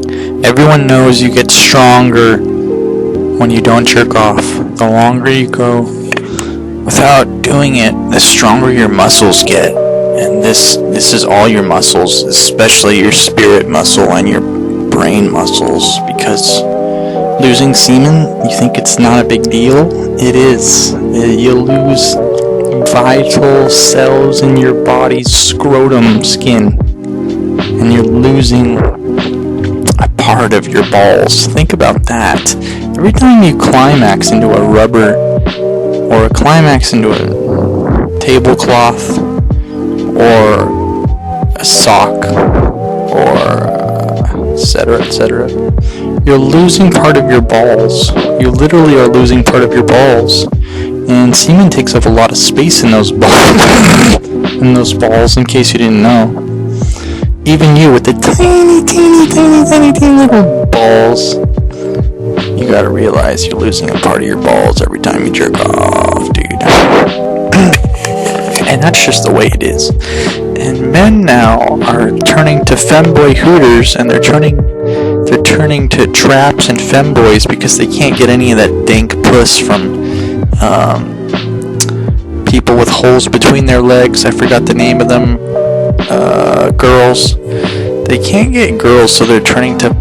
Everyone knows you get stronger when you don't jerk off. The longer you go without doing it, the stronger your muscles get. And this is all your muscles, especially your spirit muscle and your brain muscles, because losing semen, you think it's not a big deal? It is. You lose vital cells in your body's scrotum skin, and you're losing a part of your balls. Think about that. Every time you climax into a rubber or a climax into a tablecloth or a sock or etc., you're losing part of your balls. You literally are losing part of your balls. And semen takes up a lot of space in those balls, in case you didn't know. Even you with the tiny little balls, you gotta realize you're losing a part of your balls every time you jerk off, dude. And that's just the way it is. And men now are turning to femboy hooters, and they're turning to traps and femboys because they can't get any of that dank puss from people with holes between their legs. I forgot the name of them. Girls. They can't get girls, so they're turning to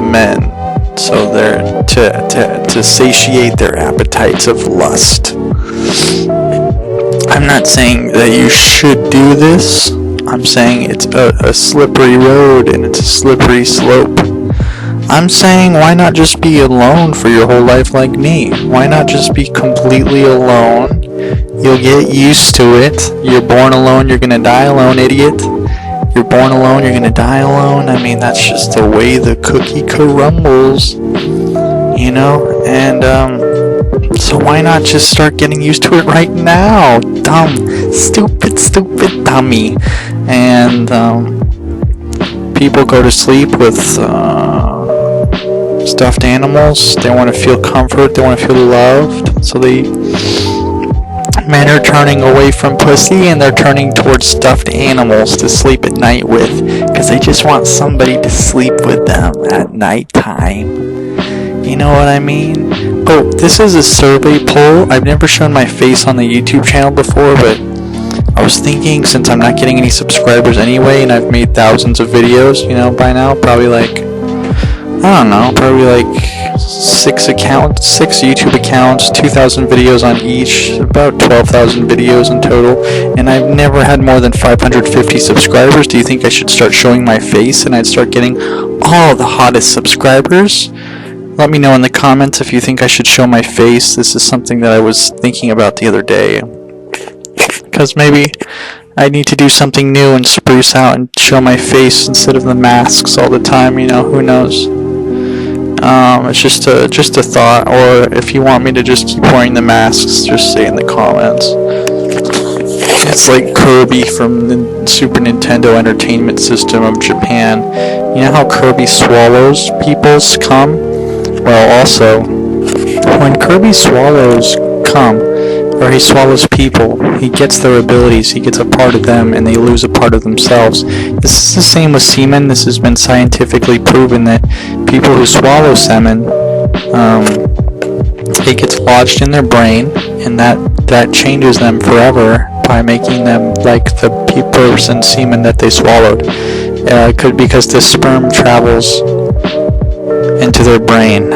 men. So they're to satiate their appetites of lust. I'm not saying that you should do this. I'm saying it's a slippery road and it's a slippery slope. I'm saying, why not just be alone for your whole life like me? Why not just be completely alone? You'll get used to it. You're born alone, you're gonna die alone, idiot. You're born alone, you're gonna die alone. I mean, that's just the way the cookie crumbles, you know? And, so why not just start getting used to it right now? Dumb, stupid dummy. And, people go to sleep with, stuffed animals. They want to feel comfort, they want to feel loved. So men are turning away from pussy and they're turning towards stuffed animals to sleep at night with, because they just want somebody to sleep with them at nighttime. You know what I mean? Oh, this is a survey poll. I've never shown my face on the YouTube channel before, but I was thinking, since I'm not getting any subscribers anyway, and I've made thousands of videos, you know, by now, probably like 6 YouTube accounts, 2,000 videos on each, about 12,000 videos in total, and I've never had more than 550 subscribers. Do you think I should start showing my face and I'd start getting all the hottest subscribers? Let me know in the comments if you think I should show my face. This is something that I was thinking about the other day, because maybe I need to do something new and spruce out and show my face instead of the masks all the time, you know, who knows. It's just a thought. Or if you want me to just keep wearing the masks, just say in the comments. It's like Kirby from the Super Nintendo Entertainment System of Japan. You know how Kirby swallows people's cum? Well, also, when Kirby swallows cum, or he swallows people, he gets their abilities, he gets a part of them, and they lose a part of themselves. This is the same with semen. This has been scientifically proven that people who swallow semen, it gets lodged in their brain, and that changes them forever by making them like the person's semen that they swallowed. Because the sperm travels into their brain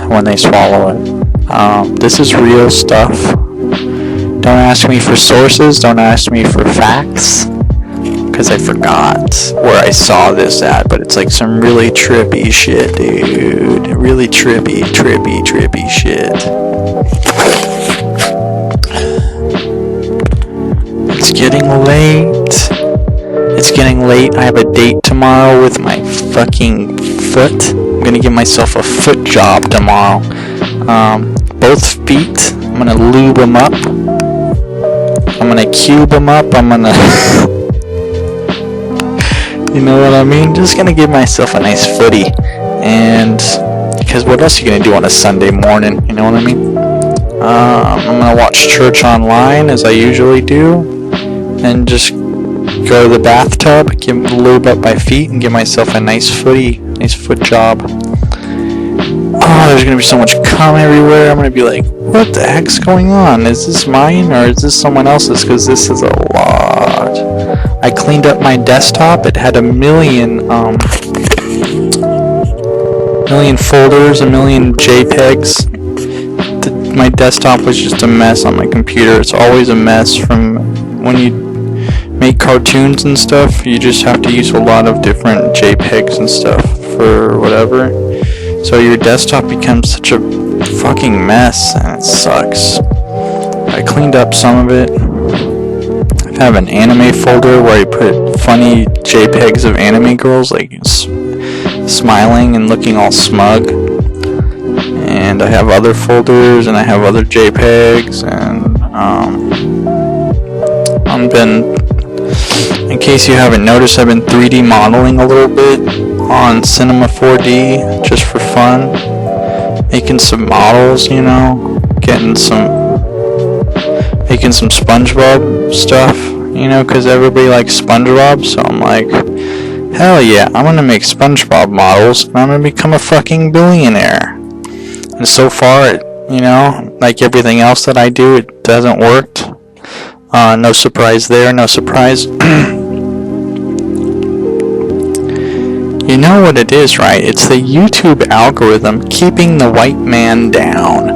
when they swallow it. This is real stuff. Don't ask me for sources, don't ask me for facts, because I forgot where I saw this at, but it's like some really trippy shit, dude. Really trippy shit. It's getting late. I have a date tomorrow with my fucking foot. I'm gonna give myself a foot job tomorrow. Both feet, I'm gonna lube them up. I'm gonna cube them up. I'm gonna you know what I mean? Just gonna give myself a nice footy. And because what else are you gonna do on a Sunday morning? You know what I mean? I'm gonna watch church online as I usually do, and just go to the bathtub, lube up my feet, and give myself a nice foot job. Oh, there's gonna be so much cum everywhere. I'm gonna be like, what the heck's going on? Is this mine or is this someone else's? Because this is a lot. I cleaned up my desktop. It had a million folders, a million JPEGs. My desktop was just a mess on my computer. It's always a mess from when you make cartoons and stuff. You just have to use a lot of different JPEGs and stuff for whatever. So your desktop becomes such a fucking mess, and it sucks. I cleaned up some of it. I have an anime folder where I put funny JPEGs of anime girls, like smiling and looking all smug. And I have other folders, and I have other JPEGs, and in case you haven't noticed, I've been 3D modeling a little bit on Cinema 4D just for fun, making some models, you know, making some SpongeBob stuff, you know, because everybody likes SpongeBob. So I'm like, hell yeah, I'm gonna make SpongeBob models and I'm gonna become a fucking billionaire. And so far, you know, like everything else that I do, it doesn't work. No surprise there, no surprise. You know what it is, right? It's the YouTube algorithm keeping the white man down.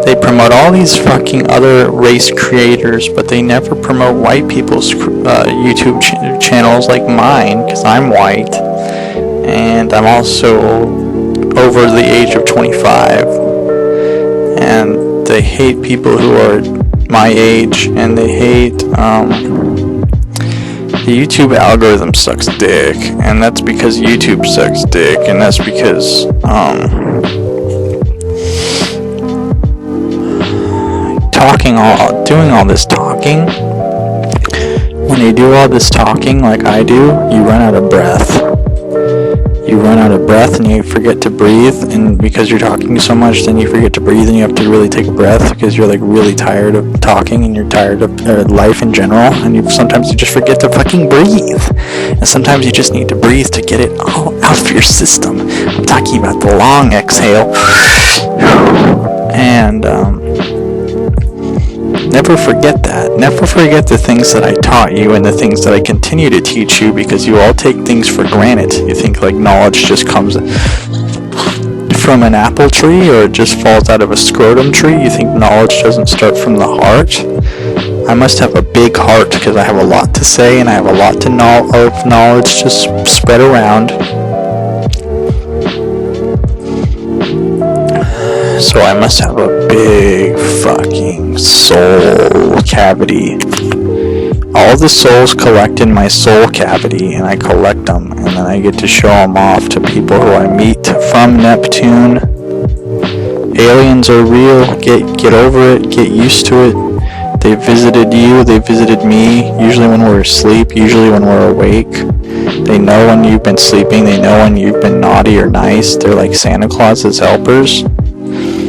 They promote all these fucking other race creators, but they never promote white people's YouTube channels like mine, because I'm white. And I'm also over the age of 25. And they hate people who are my age, and they hate, the YouTube algorithm sucks dick, and that's because YouTube sucks dick, and that's because, doing all this talking, when you do all this talking like I do, you run out of breath. You run out of breath and you forget to breathe, and because you're talking so much, then you forget to breathe and you have to really take a breath because you're like really tired of talking and you're tired of life in general, and sometimes you just forget to fucking breathe, and sometimes you just need to breathe to get it all out of your system. I'm talking about the long exhale. And never forget that. Never forget the things that I taught you and the things that I continue to teach you, because you all take things for granted. You think like knowledge just comes from an apple tree or it just falls out of a scrotum tree. You think knowledge doesn't start from the heart. I must have a big heart because I have a lot to say and I have a lot of knowledge just spread around. So I must have a big fucking soul cavity. All the souls collect in my soul cavity, and I collect them, and then I get to show them off to people who I meet from Neptune. Aliens are real. Get over it. Get used to it. They visited you. They visited me. Usually when we're asleep. Usually when we're awake. They know when you've been sleeping. They know when you've been naughty or nice. They're like Santa Claus's helpers.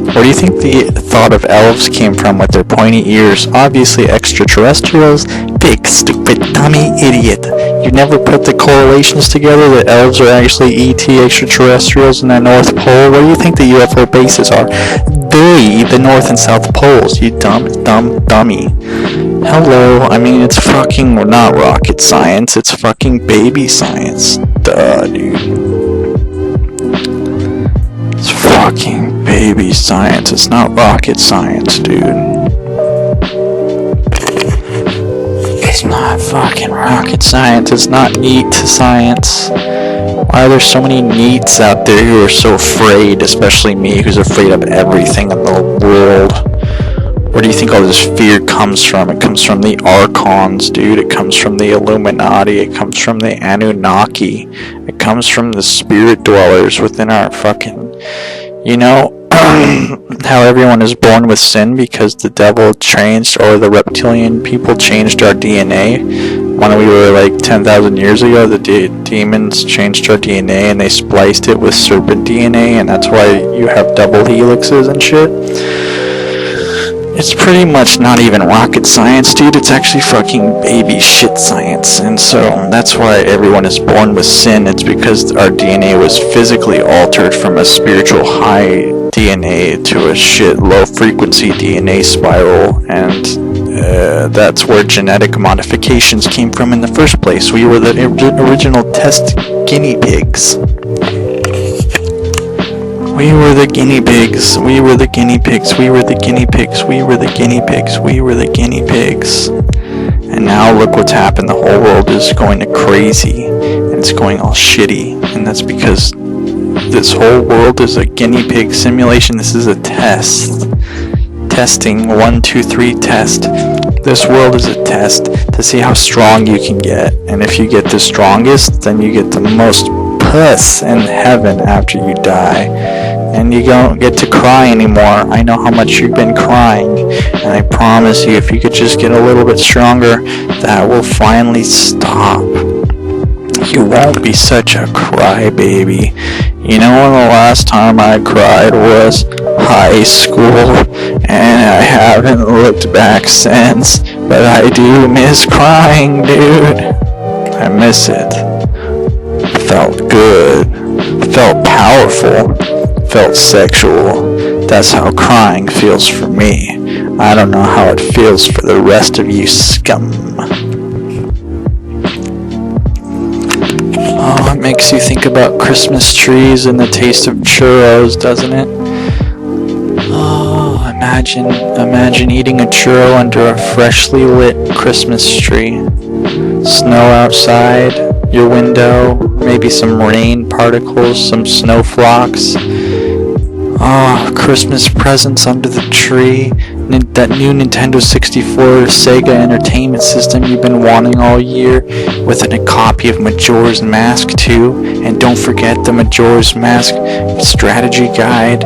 Where do you think the thought of elves came from with their pointy ears? Obviously extraterrestrials. Big, stupid, dummy idiot. You never put the correlations together that elves are actually ET extraterrestrials in the North Pole? Where do you think the UFO bases are? The North and South Poles, you dumb dummy. Hello, I mean, it's fucking not rocket science, it's fucking baby science. Duh, dude. It's fucking baby science. It's not rocket science, dude. It's not fucking rocket science. It's not neat science. Why are there so many neats out there who are so afraid, especially me, who's afraid of everything in the world? Where do you think all this fear comes from? It comes from the Archons, dude. It comes from the Illuminati. It comes from the Anunnaki. It comes from the spirit dwellers within our fucking... You know, how everyone is born with sin because the devil changed, or the reptilian people changed our DNA. When we were like 10,000 years ago, the demons changed our DNA and they spliced it with serpent DNA, and that's why you have double helixes and shit. It's pretty much not even rocket science, dude. It's actually fucking baby shit science. And so that's why everyone is born with sin. It's because our DNA was physically altered from a spiritual high DNA to a shit low frequency DNA spiral. And that's where genetic modifications came from in the first place. We were the original test guinea pigs. We were the guinea pigs, we were the guinea pigs, we were the guinea pigs, we were the guinea pigs, we were the guinea pigs. And now look what's happened, the whole world is going to crazy, and it's going all shitty, and that's because this whole world is a guinea pig simulation. This is a test. Testing, 1, 2, 3, test. This world is a test to see how strong you can get, and if you get the strongest, then you get the most puss in heaven after you die. And you don't get to cry anymore. I know how much you've been crying, and I promise you, if you could just get a little bit stronger, that will finally stop. You won't be such a crybaby. You know when the last time I cried was high school, and I haven't looked back since, but I do miss crying, dude. I miss it. Felt good. Felt powerful. Felt sexual. That's how crying feels for me. I don't know how it feels for the rest of you scum. Oh, it makes you think about Christmas trees and the taste of churros, doesn't it? Oh, imagine eating a churro under a freshly lit Christmas tree. Snow outside your window, maybe some rain particles, some snow flocks. Oh, Christmas presents under the tree. That new Nintendo 64 Sega Entertainment System you've been wanting all year, with a copy of Majora's Mask 2. And don't forget the Majora's Mask strategy guide,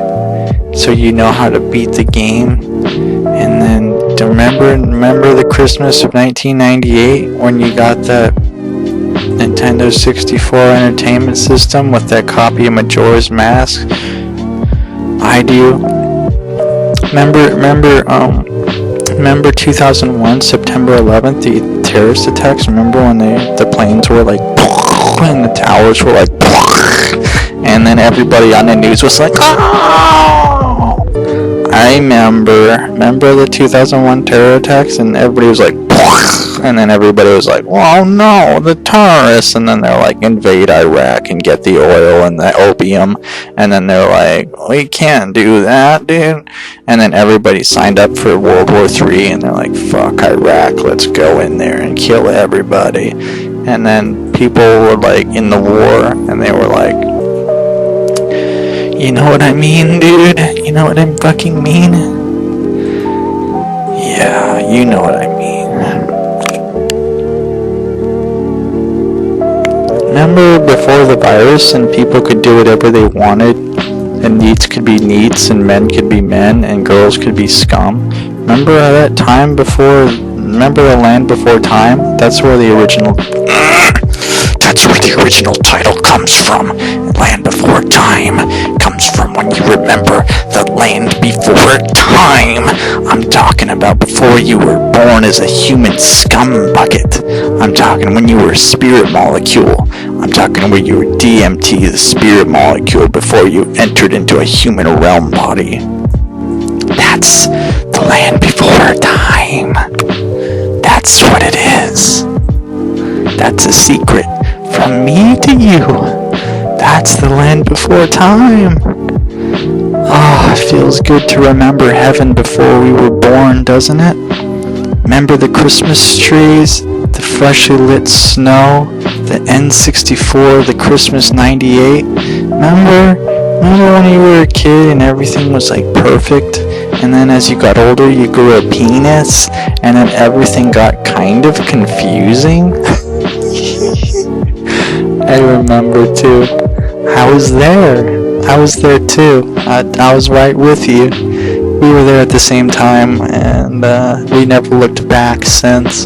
so you know how to beat the game. And then remember the Christmas of 1998 when you got that Nintendo 64 Entertainment System with that copy of Majora's Mask? I do. Remember 2001, September 11th, the terrorist attacks? Remember when the planes were like, and the towers were like, and then everybody on the news was like, oh! I remember the 2001 terror attacks, and everybody was like, and then everybody was like, oh no, the terrorists, and then they're like, invade Iraq and get the oil and the opium, and then they're like, we can't do that, dude, and then everybody signed up for World War III, and they're like, fuck Iraq, let's go in there and kill everybody, and then people were like, in the war, and they were like, you know what I mean, dude? You know what I fucking mean? Yeah, you know what I mean. Remember before the virus and people could do whatever they wanted, and neats could be neats, and men could be men, and girls could be scum? Remember that time before, remember the land before time? That's where the original title comes from. Land Before Time comes from when you remember the land before time. I'm talking about before you were born as a human scum bucket. I'm talking when you were a spirit molecule. I'm talking when you were DMT, the spirit molecule, before you entered into a human realm body. That's the land before time. That's what it is. That's a secret from me to you. That's the land before time. Ah, it feels good to remember heaven before we were born, doesn't it? Remember the Christmas trees, the freshly lit snow, the N64, the Christmas 98. Remember when you were a kid and everything was like perfect? And then as you got older, you grew a penis, and then everything got kind of confusing? I remember too. I was there too. I was right with you. We were there at the same time, and we never looked back since.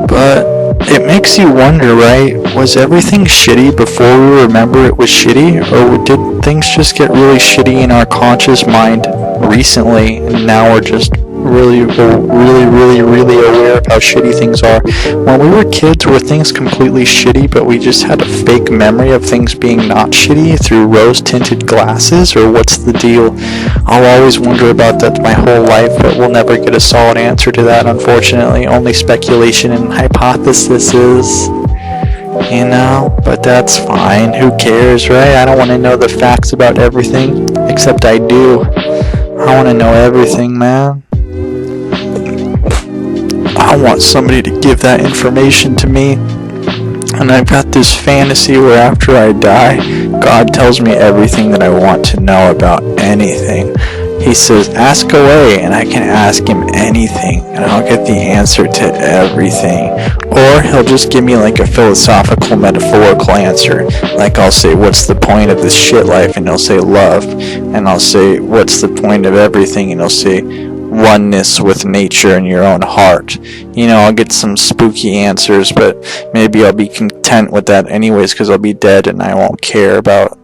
But it makes you wonder, right? Was everything shitty before we remember it was shitty, or did things just get really shitty in our conscious mind recently, and now we're just really aware of how shitty things are. When we were kids, were things completely shitty, but we just had a fake memory of things being not shitty through rose-tinted glasses, or what's the deal? I'll always wonder about that my whole life, but we'll never get a solid answer to that, unfortunately. Only speculation and hypotheses. You know, but that's fine. Who cares, right? I don't want to know the facts about everything, except I do. I want to know everything, man. I want somebody to give that information to me. And I've got this fantasy where after I die, God tells me everything that I want to know about anything. He says, ask away, and I can ask him anything, and I'll get the answer to everything. Or he'll just give me like a philosophical, metaphorical answer. Like I'll say, what's the point of this shit life? And he'll say, love. And I'll say, what's the point of everything? And he'll say, oneness with nature and your own heart. You know, I'll get some spooky answers, but maybe I'll be content with that anyways, because I'll be dead and I won't care about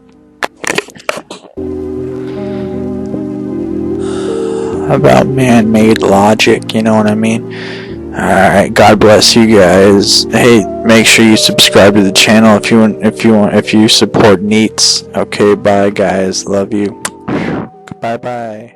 man-made logic, you know what I mean? Alright, God bless you guys. Hey, make sure you subscribe to the channel if you support NEETs. Okay, bye guys, love you. Bye bye.